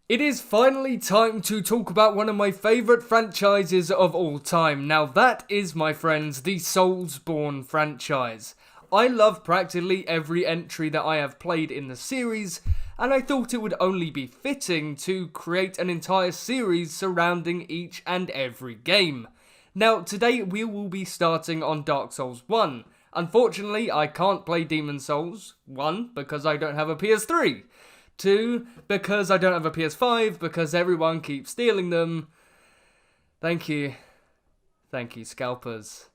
It is finally time to talk about one of my favourite franchises of all time. Now that is, my friends, the Soulsborne franchise. I love practically every entry that I have played in the series, and I thought it would only be fitting to create an entire series surrounding each and every game. Now today we will be starting on Dark Souls 1. Unfortunately, I can't play Demon Souls. 1, because I don't have a PS3. 2, because I don't have a PS5, because everyone keeps stealing them. Thank you. Thank you, scalpers.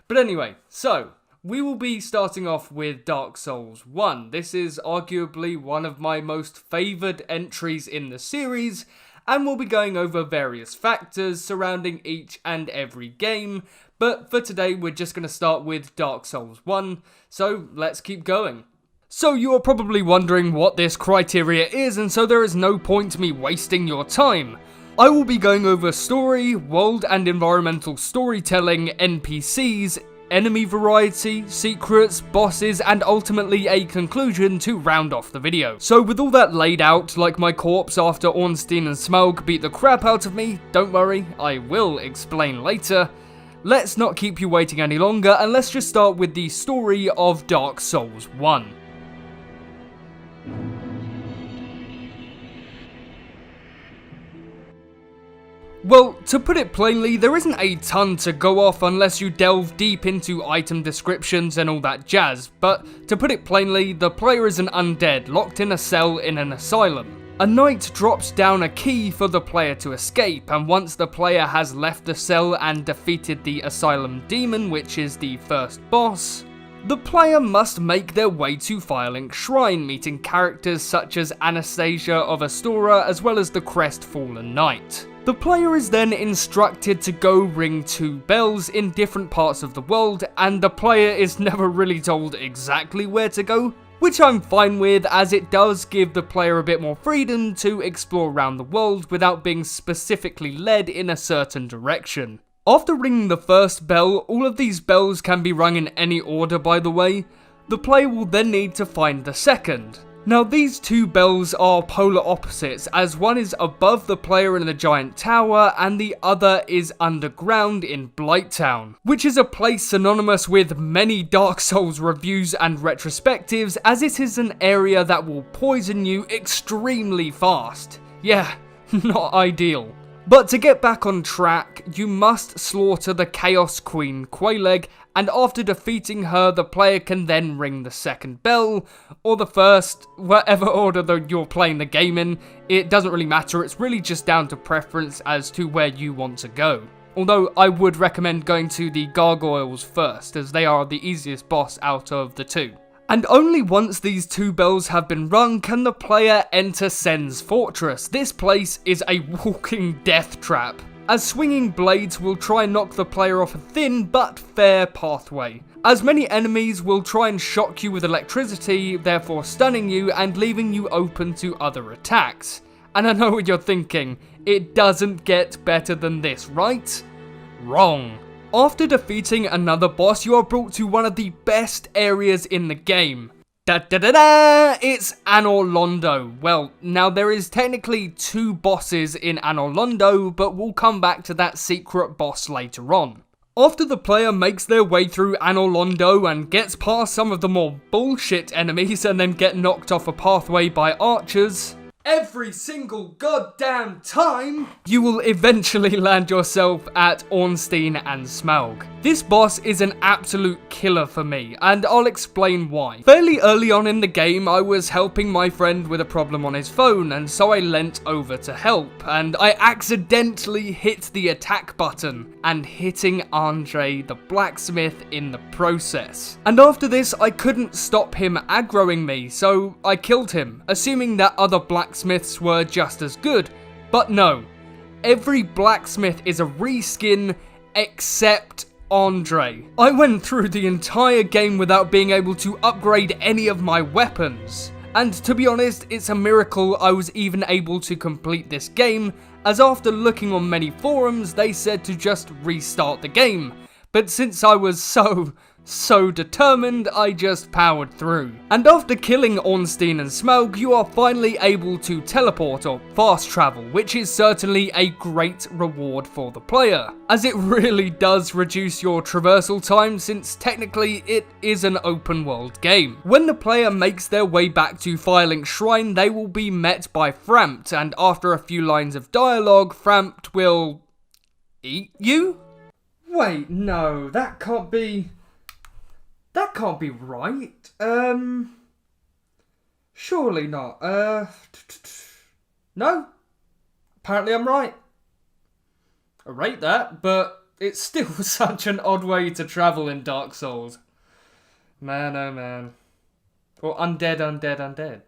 But anyway, so, we will be starting off with Dark Souls 1. This is arguably one of my most favoured entries in the series, and we'll be going over various factors surrounding each and every game, but for today we're just going to start with Dark Souls 1, so let's keep going. So you are probably wondering what this criteria is, and so there is no point to me wasting your time. I will be going over story, world and environmental storytelling, NPCs, enemy variety, secrets, bosses, and ultimately a conclusion to round off the video. So with all that laid out, like my corpse after Ornstein and Smaug beat the crap out of me, don't worry, I will explain later. Let's not keep you waiting any longer, and let's just start with the story of Dark Souls 1. Well, to put it plainly, there isn't a ton to go off unless you delve deep into item descriptions and all that jazz, but to put it plainly, the player is an undead locked in a cell in an asylum. A knight drops down a key for the player to escape, and once the player has left the cell and defeated the asylum demon, which is the first boss, the player must make their way to Firelink Shrine, meeting characters such as Anastasia of Astora as well as the Crestfallen Knight. The player is then instructed to go ring 2 bells in different parts of the world, and the player is never really told exactly where to go, which I'm fine with, as it does give the player a bit more freedom to explore around the world without being specifically led in a certain direction. After ringing the first bell, all of these bells can be rung in any order, by the way. The player will then need to find the second. Now these 2 bells are polar opposites, as one is above the player in the giant tower and the other is underground in Blighttown, which is a place synonymous with many Dark Souls reviews and retrospectives, as it is an area that will poison you extremely fast. Yeah, not ideal. But to get back on track, you must slaughter the Chaos Queen Quelaag, and after defeating her, the player can then ring the second bell, or the first, whatever order you're playing the game in. It doesn't really matter, it's really just down to preference as to where you want to go. Although I would recommend going to the Gargoyles first, as they are the easiest boss out of the 2. And only once these 2 bells have been rung can the player enter Sen's Fortress. This place is a walking death trap, as swinging blades will try and knock the player off a thin but fair pathway, as many enemies will try and shock you with electricity, therefore stunning you and leaving you open to other attacks. And I know what you're thinking, it doesn't get better than this, right? Wrong. After defeating another boss, you are brought to one of the best areas in the game. It's Anor Londo. Well, now there is technically 2 bosses in Anor Londo, but we'll come back to that secret boss later on. After the player makes their way through Anor Londo and gets past some of the more bullshit enemies and then get knocked off a pathway by archers, every single goddamn time, you will eventually land yourself at Ornstein and Smaug. This boss is an absolute killer for me, and I'll explain why. Fairly early on in the game, I was helping my friend with a problem on his phone, and so I leant over to help, and I accidentally hit the attack button, and hitting Andre the blacksmith in the process. And after this, I couldn't stop him aggroing me, so I killed him, assuming that other blacksmiths were just as good. But no, every blacksmith is a reskin except Andre. I went through the entire game without being able to upgrade any of my weapons. And to be honest, it's a miracle I was even able to complete this game, as after looking on many forums, they said to just restart the game. But since I was so So determined, I just powered through. And after killing Ornstein and Smaug, you are finally able to teleport or fast travel, which is certainly a great reward for the player, as it really does reduce your traversal time since technically it is an open world game. When the player makes their way back to Firelink Shrine, they will be met by Frampt, and after a few lines of dialogue, Frampt will eat you? Wait, no, that can't be right. Surely not. No? Apparently I'm right. I rate that, but it's still such an odd way to travel in Dark Souls. Man, oh man. Or undead.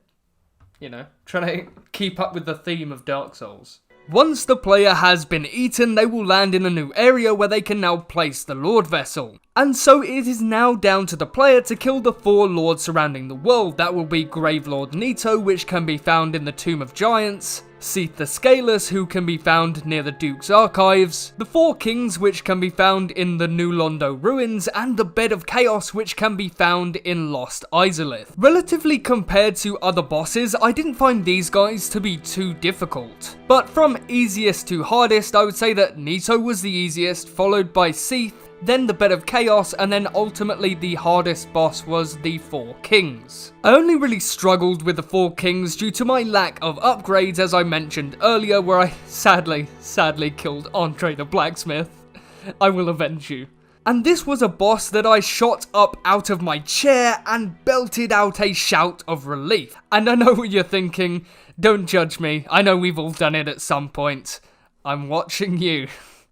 You know, trying to keep up with the theme of Dark Souls. Once the player has been eaten, they will land in a new area where they can now place the Lord Vessel. And so it is now down to the player to kill the 4 lords surrounding the world. That will be Gravelord Nito, which can be found in the Tomb of Giants, Seath the Scaleless, who can be found near the Duke's Archives, the 4 Kings, which can be found in the New Londo Ruins, and the Bed of Chaos, which can be found in Lost Izalith. Relatively compared to other bosses, I didn't find these guys to be too difficult. But from easiest to hardest, I would say that Nito was the easiest, followed by Seath, then the Bed of Chaos, and then ultimately the hardest boss was the 4 Kings. I only really struggled with the 4 Kings due to my lack of upgrades, as I mentioned earlier, where I sadly killed Andre the Blacksmith. I will avenge you. And this was a boss that I shot up out of my chair and belted out a shout of relief. And I know what you're thinking, don't judge me, I know we've all done it at some point. I'm watching you.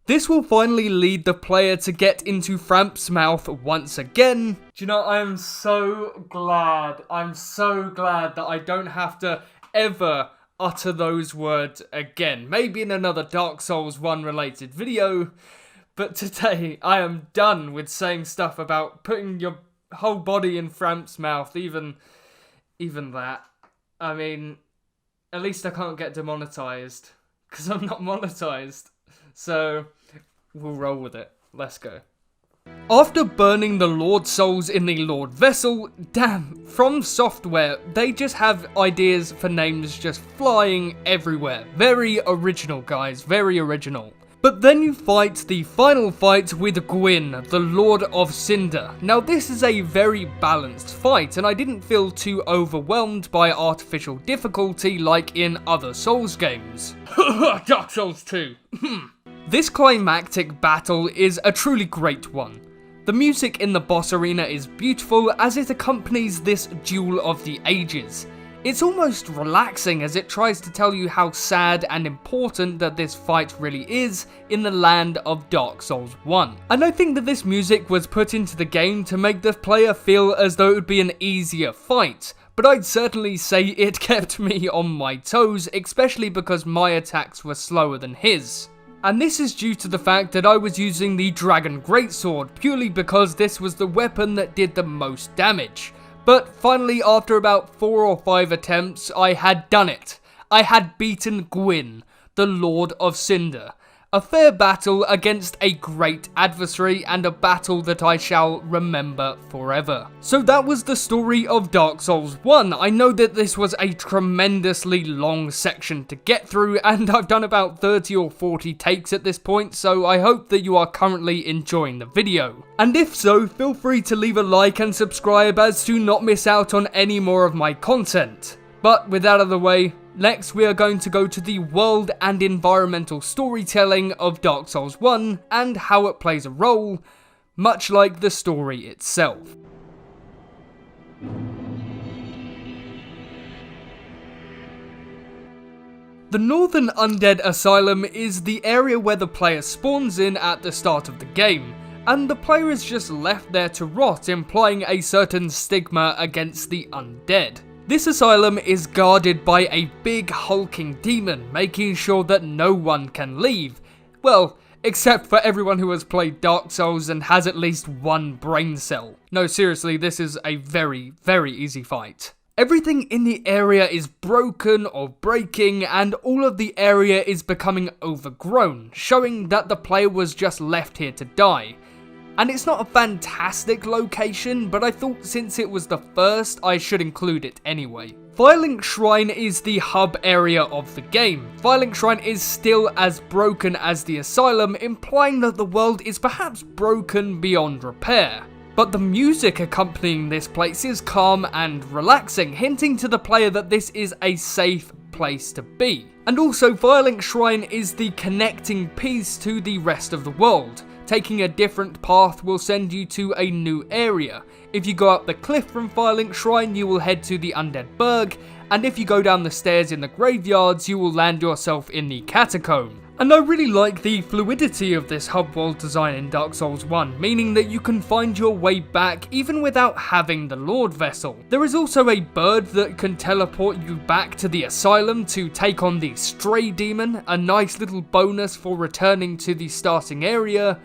This will finally lead the player to get into Frampt's mouth once again. Do you know, I'm so glad that I don't have to ever utter those words again. Maybe in another Dark Souls 1 related video, but today I am done with saying stuff about putting your whole body in Frampt's mouth, even that. I mean, at least I can't get demonetized, because I'm not monetized. So, we'll roll with it. Let's go. After burning the Lord Souls in the Lord Vessel, damn, From Software, they just have ideas for names just flying everywhere. Very original, guys, very original. But then you fight the final fight with Gwyn, the Lord of Cinder. Now this is a very balanced fight, and I didn't feel too overwhelmed by artificial difficulty like in other Souls games. Dark Souls 2. This climactic battle is a truly great one. The music in the boss arena is beautiful as it accompanies this duel of the ages. It's almost relaxing as it tries to tell you how sad and important that this fight really is in the land of Dark Souls 1. And I think that this music was put into the game to make the player feel as though it would be an easier fight, but I'd certainly say it kept me on my toes, especially because my attacks were slower than his. And this is due to the fact that I was using the Dragon Greatsword purely because this was the weapon that did the most damage. But finally, after about 4 or 5 attempts, I had done it. I had beaten Gwyn, the Lord of Cinder. A fair battle against a great adversary and a battle that I shall remember forever. So that was the story of Dark Souls 1. I know that this was a tremendously long section to get through and I've done about 30 or 40 takes at this point, so I hope that you are currently enjoying the video. And if so, feel free to leave a like and subscribe as to not miss out on any more of my content. But with that out of the way, next we are going to go to the world and environmental storytelling of Dark Souls 1 and how it plays a role, much like the story itself. The Northern Undead Asylum is the area where the player spawns in at the start of the game, and the player is just left there to rot, implying a certain stigma against the undead. This asylum is guarded by a big hulking demon, making sure that no one can leave. Well, except for everyone who has played Dark Souls and has at least one brain cell. No, seriously, this is a very, very easy fight. Everything in the area is broken or breaking, and all of the area is becoming overgrown, showing that the player was just left here to die. And it's not a fantastic location, but I thought since it was the first, I should include it anyway. Firelink Shrine is the hub area of the game. Firelink Shrine is still as broken as the Asylum, implying that the world is perhaps broken beyond repair. But the music accompanying this place is calm and relaxing, hinting to the player that this is a safe place to be. And also, Firelink Shrine is the connecting piece to the rest of the world. Taking a different path will send you to a new area. If you go up the cliff from Firelink Shrine, you will head to the Undead Burg, and if you go down the stairs in the graveyards, you will land yourself in the Catacomb. And I really like the fluidity of this hub world design in Dark Souls 1, meaning that you can find your way back even without having the Lord Vessel. There is also a bird that can teleport you back to the Asylum to take on the Stray Demon, a nice little bonus for returning to the starting area.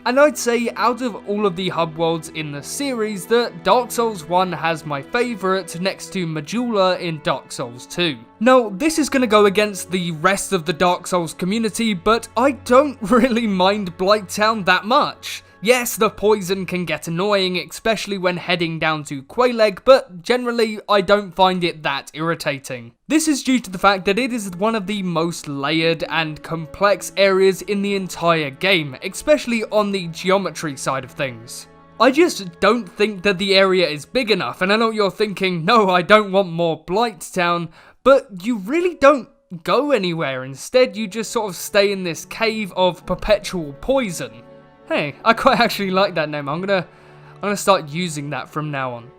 And I'd say out of all of the hub worlds in the series that Dark Souls 1 has my favourite next to Majula in Dark Souls 2. Now this is going to go against the rest of the Dark Souls community, but I don't really mind Blighttown that much. Yes, the poison can get annoying, especially when heading down to Quelaag, but generally I don't find it that irritating. This is due to the fact that it is one of the most layered and complex areas in the entire game, especially on the geometry side of things. I just don't think that the area is big enough, and I know you're thinking, no, I don't want more Blighttown, but you really don't go anywhere. Instead, you just sort of stay in this cave of perpetual poison. Hey, I quite actually like that name. I'm gonna start using that from now on.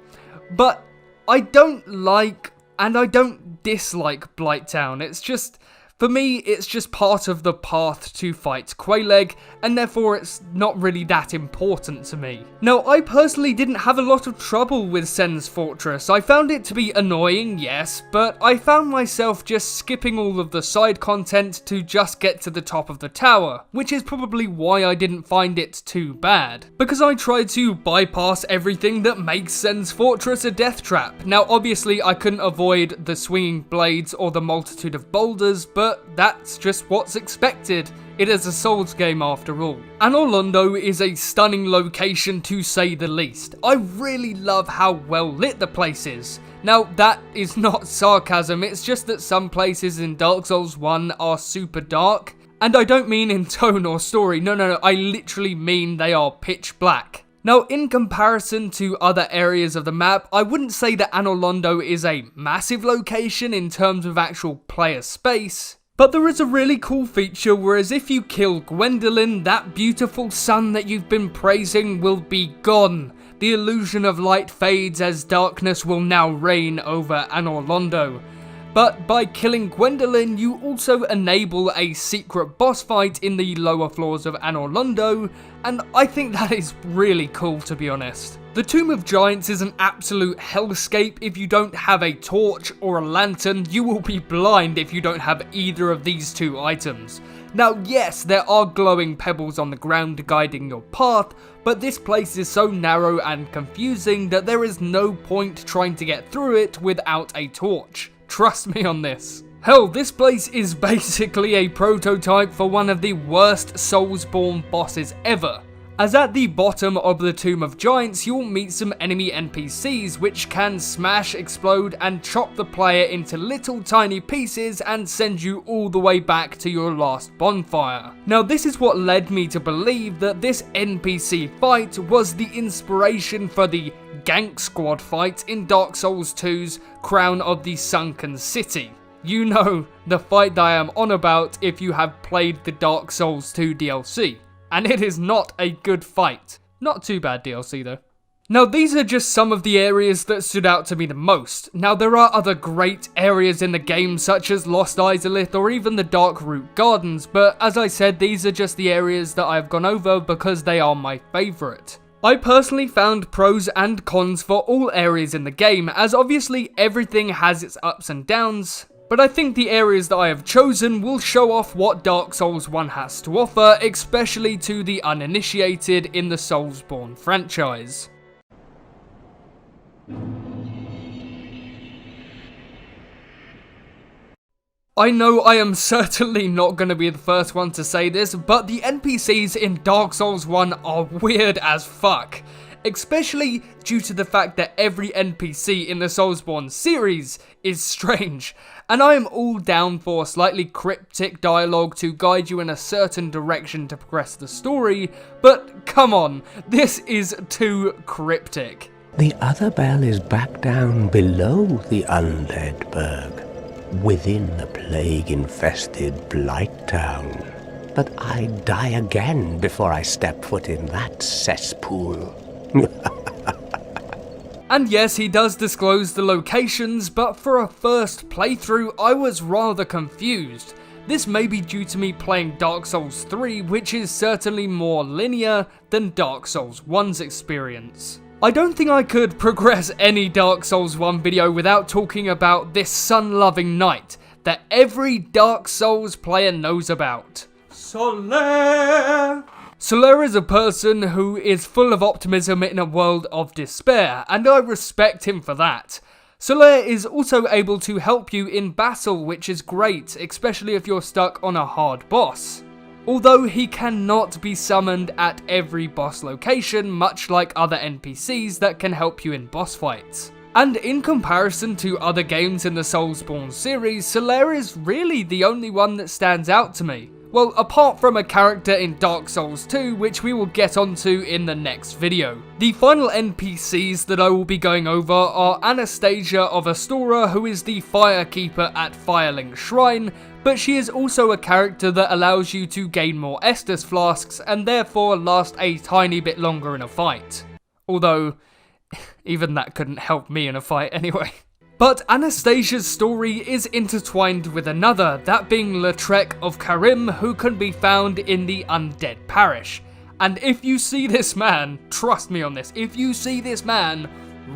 But I don't like and I don't dislike Blighttown. It's just, for me, it's just part of the path to fight Quelaag, and therefore it's not really that important to me. Now, I personally didn't have a lot of trouble with Sen's Fortress. I found it to be annoying, yes, but I found myself just skipping all of the side content to just get to the top of the tower, which is probably why I didn't find it too bad. Because I tried to bypass everything that makes Sen's Fortress a death trap. Now, obviously, I couldn't avoid the swinging blades or the multitude of boulders, but that's just what's expected. It is a Souls game after all. Anor Londo is a stunning location to say the least. I really love how well lit the place is. Now that is not sarcasm, it's just that some places in Dark Souls 1 are super dark. And I don't mean in tone or story, no, I literally mean they are pitch black. Now, in comparison to other areas of the map, I wouldn't say that Anor Londo is a massive location in terms of actual player space, but there is a really cool feature whereas if you kill Gwendolyn, that beautiful sun that you've been praising will be gone. The illusion of light fades as darkness will now reign over Anor Londo. But by killing Gwendolyn, you also enable a secret boss fight in the lower floors of Anor Londo, and I think that is really cool, to be honest. The Tomb of Giants is an absolute hellscape. If you don't have a torch or a lantern, you will be blind if you don't have either of these two items. Now yes, there are glowing pebbles on the ground guiding your path, but this place is so narrow and confusing that there is no point trying to get through it without a torch. Trust me on this. Hell, this place is basically a prototype for one of the worst Soulsborne bosses ever. As at the bottom of the Tomb of Giants, you'll meet some enemy NPCs which can smash, explode, and chop the player into little tiny pieces and send you all the way back to your last bonfire. Now this is what led me to believe that this NPC fight was the inspiration for the Gank Squad fight in Dark Souls 2's Crown of the Sunken City. You know, the fight that I am on about if you have played the Dark Souls 2 DLC. And it is not a good fight. Not too bad DLC though. Now these are just some of the areas that stood out to me the most. Now there are other great areas in the game such as Lost Izalith or even the Darkroot Gardens, but as I said, these are just the areas that I've gone over because they are my favourite. I personally found pros and cons for all areas in the game, as obviously everything has its ups and downs, but I think the areas that I have chosen will show off what Dark Souls 1 has to offer, especially to the uninitiated in the Soulsborne franchise. I know I am certainly not going to be the first one to say this, but the NPCs in Dark Souls 1 are weird as fuck. Especially due to the fact that every NPC in the Soulsborne series is strange, and I am all down for slightly cryptic dialogue to guide you in a certain direction to progress the story, but come on, this is too cryptic. The other bell is back down below the Undead Burg, within the plague-infested Blight Town. But I die again before I step foot in that cesspool. And yes, he does disclose the locations, but for a first playthrough, I was rather confused. This may be due to me playing Dark Souls 3, which is certainly more linear than Dark Souls 1's experience. I don't think I could progress any Dark Souls 1 video without talking about this sun-loving knight that every Dark Souls player knows about. Solaire! Solaire is a person who is full of optimism in a world of despair, and I respect him for that. Solaire is also able to help you in battle, which is great, especially if you're stuck on a hard boss. Although he cannot be summoned at every boss location, much like other NPCs that can help you in boss fights. And in comparison to other games in the Soulsborne series, Solaire is really the only one that stands out to me. Well, apart from a character in Dark Souls 2, which we will get onto in the next video. The final NPCs that I will be going over are Anastasia of Astora, who is the Firekeeper at Firelink Shrine, but she is also a character that allows you to gain more Estus flasks and therefore last a tiny bit longer in a fight. Although, even that couldn't help me in a fight anyway. But Anastasia's story is intertwined with another, that being Lautrec of Karim, who can be found in the Undead Parish. And if you see this man, trust me on this, if you see this man,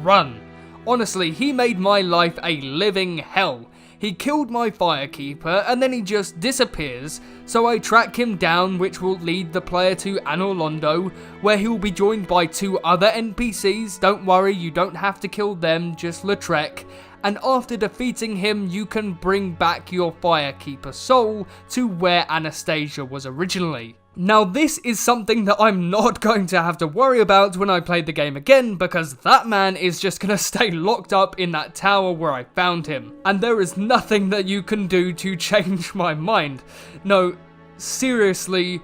run. Honestly, he made my life a living hell. He killed my Firekeeper and then he just disappears, so I track him down, which will lead the player to Anor Londo, where he will be joined by 2 other NPCs. Don't worry, you don't have to kill them, just Lautrec. And after defeating him, you can bring back your Firekeeper soul to where Anastasia was originally. Now this is something that I'm not going to have to worry about when I play the game again, because that man is just going to stay locked up in that tower where I found him. And there is nothing that you can do to change my mind. No, seriously,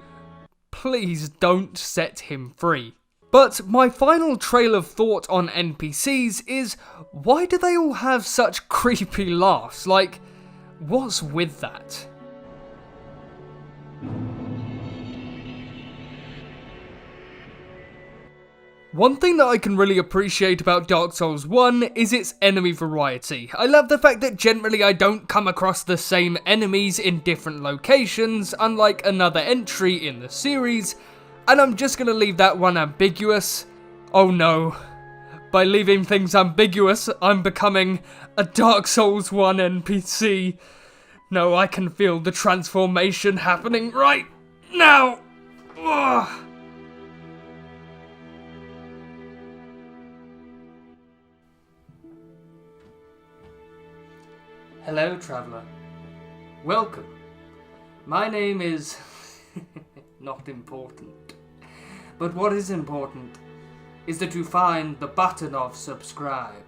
please don't set him free. But my final trail of thought on NPCs is, why do they all have such creepy laughs? Like, what's with that? One thing that I can really appreciate about Dark Souls 1 is its enemy variety. I love the fact that generally I don't come across the same enemies in different locations, unlike another entry in the series, and I'm just going to leave that one ambiguous. Oh no, by leaving things ambiguous, I'm becoming a Dark Souls 1 NPC. No, I can feel the transformation happening right now. Ugh. Hello, traveller. Welcome. My name is not important. But what is important is that you find the button of subscribe.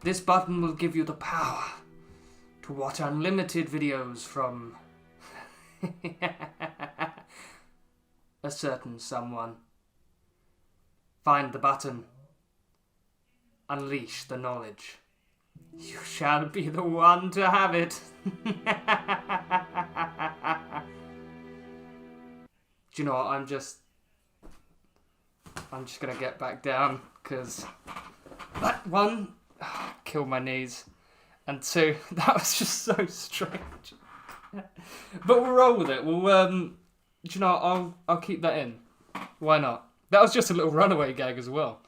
This button will give you the power to watch unlimited videos from a certain someone. Find the button. Unleash the knowledge. You shall be the one to have it. Do you know what, I'm just gonna get back down, because that one, killed my knees, and 2, that was just so strange. But we'll roll with it. We'll, do you know what, I'll keep that in. Why not? That was just a little runaway gag as well.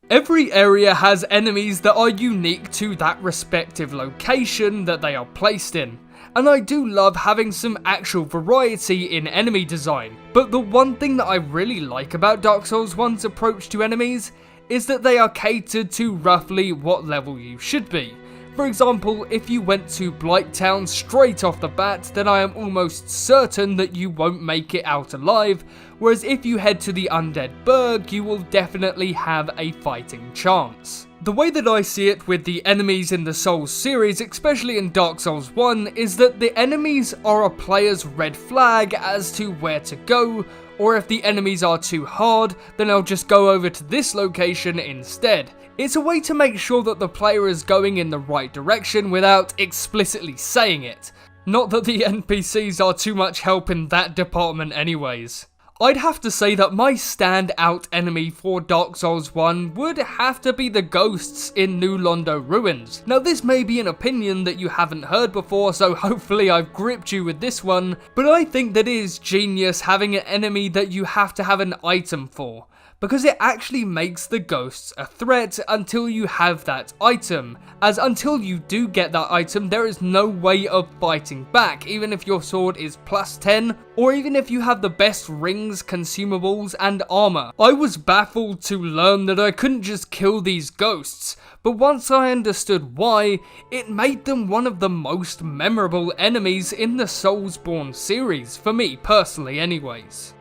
Every area has enemies that are unique to that respective location that they are placed in. And I do love having some actual variety in enemy design. But the one thing that I really like about Dark Souls 1's approach to enemies is that they are catered to roughly what level you should be. For example, if you went to Blighttown straight off the bat, then I am almost certain that you won't make it out alive, whereas if you head to the Undead Burg, you will definitely have a fighting chance. The way that I see it with the enemies in the Souls series, especially in Dark Souls 1, is that the enemies are a player's red flag as to where to go, or if the enemies are too hard, then I'll just go over to this location instead. It's a way to make sure that the player is going in the right direction without explicitly saying it. Not that the NPCs are too much help in that department anyways. I'd have to say that my standout enemy for Dark Souls 1 would have to be the ghosts in New Londo Ruins. Now this may be an opinion that you haven't heard before, so hopefully I've gripped you with this one, but I think that it is genius having an enemy that you have to have an item for, because it actually makes the ghosts a threat until you have that item, as until you do get that item there is no way of fighting back, even if your sword is plus 10, or even if you have the best rings, consumables and armor. I was baffled to learn that I couldn't just kill these ghosts, but once I understood why, it made them one of the most memorable enemies in the Soulsborne series, for me personally anyways.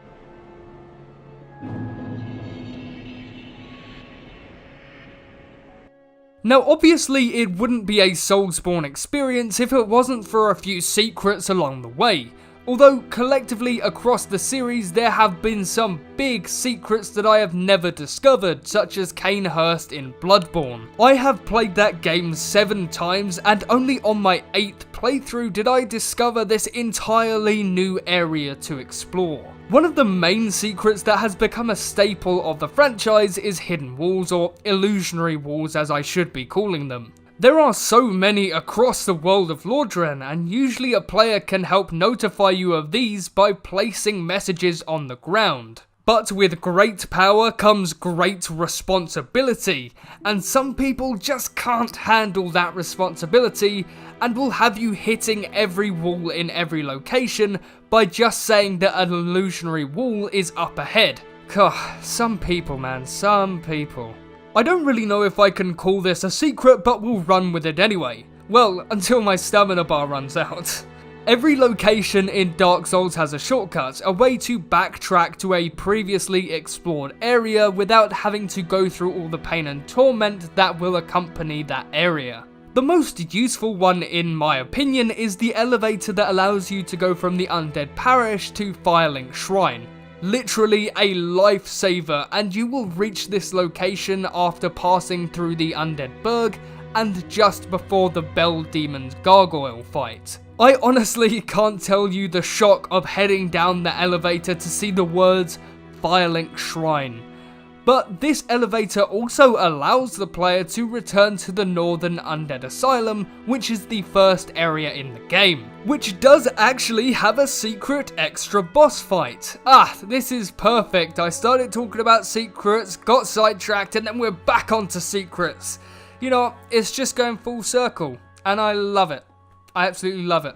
Now obviously it wouldn't be a Soulsborne experience if it wasn't for a few secrets along the way, although collectively across the series there have been some big secrets that I have never discovered, such as Cainhurst in Bloodborne. I have played that game 7 times and only on my 8th playthrough did I discover this entirely new area to explore. One of the main secrets that has become a staple of the franchise is hidden walls, or illusionary walls as I should be calling them. There are so many across the world of Lordan, and usually a player can help notify you of these by placing messages on the ground. But with great power comes great responsibility, and some people just can't handle that responsibility and will have you hitting every wall in every location by just saying that an illusionary wall is up ahead. God, some people man, some people. I don't really know if I can call this a secret, but we'll run with it anyway. Well, until my stamina bar runs out. Every location in Dark Souls has a shortcut, a way to backtrack to a previously explored area without having to go through all the pain and torment that will accompany that area. The most useful one in my opinion is the elevator that allows you to go from the Undead Parish to Firelink Shrine. Literally a lifesaver, and you will reach this location after passing through the Undead Burg and just before the Bell Demon's gargoyle fight. I honestly can't tell you the shock of heading down the elevator to see the words Firelink Shrine. But this elevator also allows the player to return to the Northern Undead Asylum, which is the first area in the game, which does actually have a secret extra boss fight. This is perfect. I started talking about secrets, got sidetracked, and then we're back onto secrets. You know, it's just going full circle, and I love it. I absolutely love it.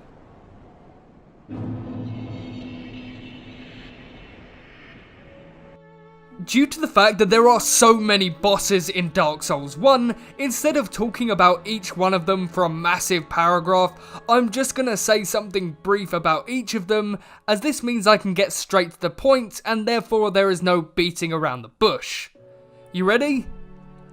Due to the fact that there are so many bosses in Dark Souls 1, instead of talking about each one of them for a massive paragraph, I'm just gonna say something brief about each of them, as this means I can get straight to the point and therefore there is no beating around the bush. You ready?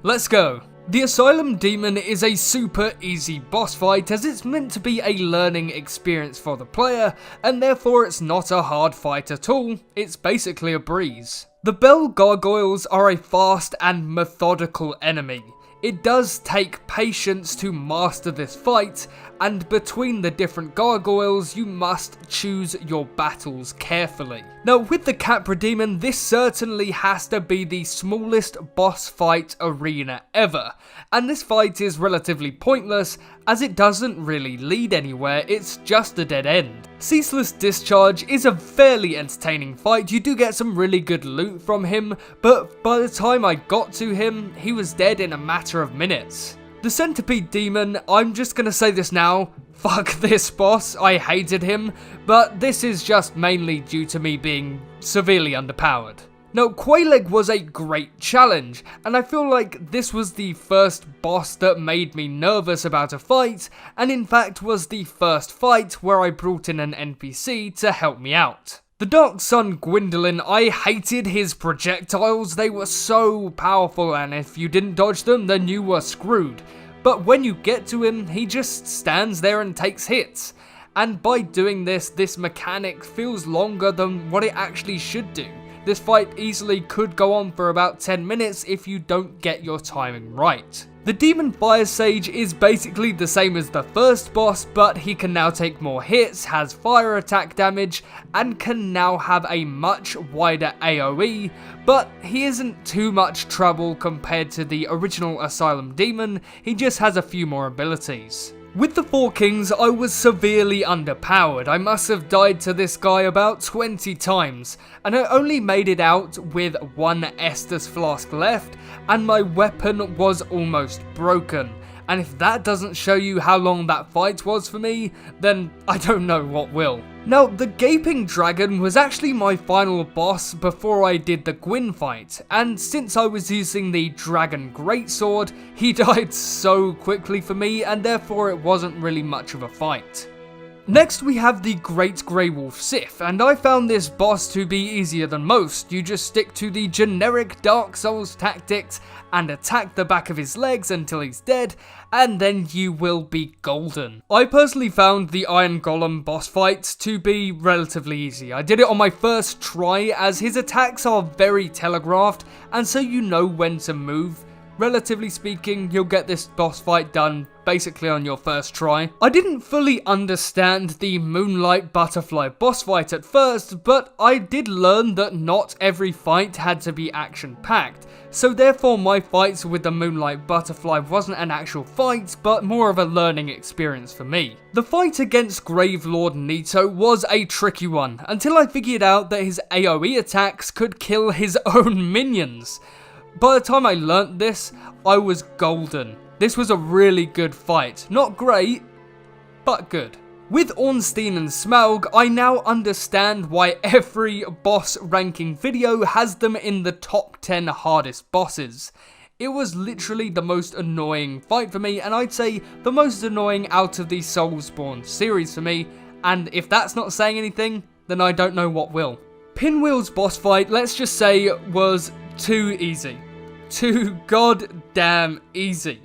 Let's go. The Asylum Demon is a super easy boss fight, as it's meant to be a learning experience for the player, and therefore it's not a hard fight at all, it's basically a breeze. The Bell Gargoyles are a fast and methodical enemy. It does take patience to master this fight, and between the different gargoyles you must choose your battles carefully. Now with the Capra Demon, this certainly has to be the smallest boss fight arena ever, and this fight is relatively pointless as it doesn't really lead anywhere, it's just a dead end. Ceaseless Discharge is a fairly entertaining fight. You do get some really good loot from him, but by the time I got to him, he was dead in a matter of minutes. The Centipede Demon, I'm just gonna say this now, fuck this boss, I hated him, but this is just mainly due to me being severely underpowered. Now, Quelaag was a great challenge, and I feel like this was the first boss that made me nervous about a fight, and in fact was the first fight where I brought in an NPC to help me out. The Dark Sun Gwendolyn, I hated his projectiles. They were so powerful, and if you didn't dodge them, then you were screwed. But when you get to him, he just stands there and takes hits. And by doing this mechanic feels longer than what it actually should do. This fight easily could go on for about 10 minutes if you don't get your timing right. The Demon Fire Sage is basically the same as the first boss, but he can now take more hits, has fire attack damage, and can now have a much wider AoE, but he isn't too much trouble compared to the original Asylum Demon, he just has a few more abilities. With the Four Kings, I was severely underpowered. I must have died to this guy about 20 times, and I only made it out with one Estus Flask left, and my weapon was almost broken. And if that doesn't show you how long that fight was for me, then I don't know what will. Now, the Gaping Dragon was actually my final boss before I did the Gwyn fight, and since I was using the Dragon Greatsword, he died so quickly for me, and therefore it wasn't really much of a fight. Next we have the Great Grey Wolf Sith, and I found this boss to be easier than most. You just stick to the generic Dark Souls tactics and attack the back of his legs until he's dead, and then you will be golden. I personally found the Iron Golem boss fight to be relatively easy. I did it on my first try as his attacks are very telegraphed, and so you know when to move. Relatively speaking, you'll get this boss fight done basically on your first try. I didn't fully understand the Moonlight Butterfly boss fight at first, but I did learn that not every fight had to be action-packed, so therefore my fights with the Moonlight Butterfly wasn't an actual fight, but more of a learning experience for me. The fight against Grave Lord Nito was a tricky one, until I figured out that his AoE attacks could kill his own minions. By the time I learnt this, I was golden. This was a really good fight. Not great, but good. With Ornstein and Smaug, I now understand why every boss ranking video has them in the top 10 hardest bosses. It was literally the most annoying fight for me, and I'd say the most annoying out of the Soulsborne series for me, and if that's not saying anything, then I don't know what will. Pinwheel's boss fight, let's just say, was too easy. Too goddamn easy.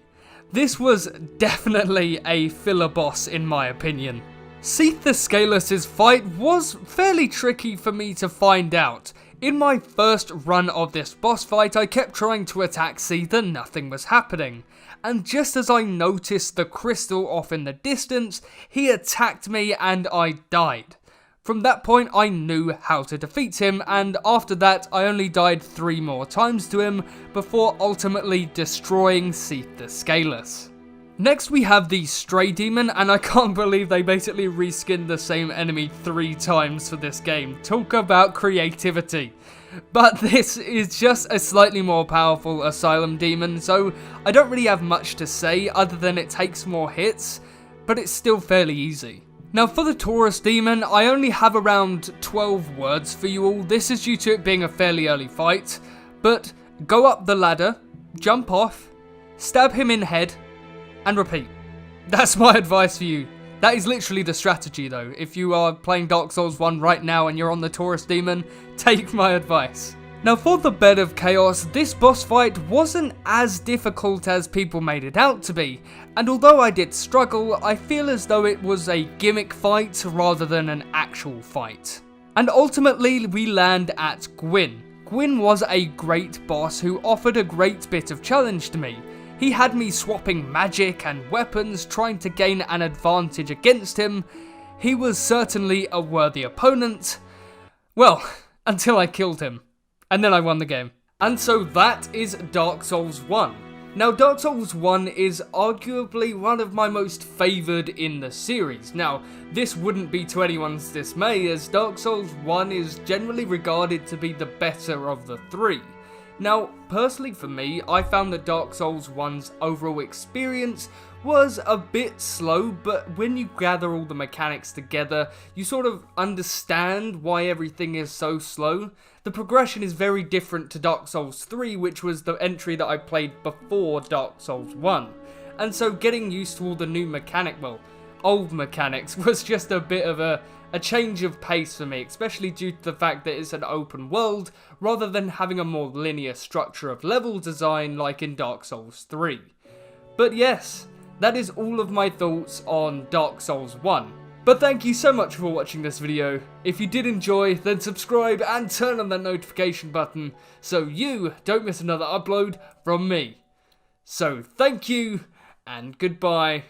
This was definitely a filler boss in my opinion. Seath the Scaleless' fight was fairly tricky for me to find out. In my first run of this boss fight, I kept trying to attack Seath and nothing was happening. And just as I noticed the crystal off in the distance, he attacked me and I died. From that point, I knew how to defeat him, and after that, I only died 3 more times to him before ultimately destroying Seath the Scaleless. Next, we have the Stray Demon, and I can't believe they basically reskinned the same enemy 3 times for this game. Talk about creativity. But this is just a slightly more powerful Asylum Demon, so I don't really have much to say other than it takes more hits, but it's still fairly easy. Now for the Taurus Demon, I only have around 12 words for you all. This is due to it being a fairly early fight, but go up the ladder, jump off, stab him in head, and repeat. That's my advice for you. That is literally the strategy though. If you are playing Dark Souls 1 right now and you're on the Taurus Demon, take my advice. Now for the Bed of Chaos, this boss fight wasn't as difficult as people made it out to be, and although I did struggle, I feel as though it was a gimmick fight rather than an actual fight. And ultimately we land at Gwyn. Gwyn was a great boss who offered a great bit of challenge to me. He had me swapping magic and weapons, trying to gain an advantage against him. He was certainly a worthy opponent. Well, until I killed him. And then I won the game. And so that is Dark Souls 1. Now Dark Souls 1 is arguably one of my most favoured in the series. Now this wouldn't be to anyone's dismay as Dark Souls 1 is generally regarded to be the better of the 3. Now, personally for me, I found that Dark Souls 1's overall experience was a bit slow, but when you gather all the mechanics together, you sort of understand why everything is so slow. The progression is very different to Dark Souls 3, which was the entry that I played before Dark Souls 1. And so getting used to all the new old mechanics was just a bit of a change of pace for me, especially due to the fact that it's an open world, rather than having a more linear structure of level design like in Dark Souls 3. But yes, that is all of my thoughts on Dark Souls 1. But thank you so much for watching this video. If you did enjoy, then subscribe and turn on that notification button so you don't miss another upload from me. So thank you and goodbye.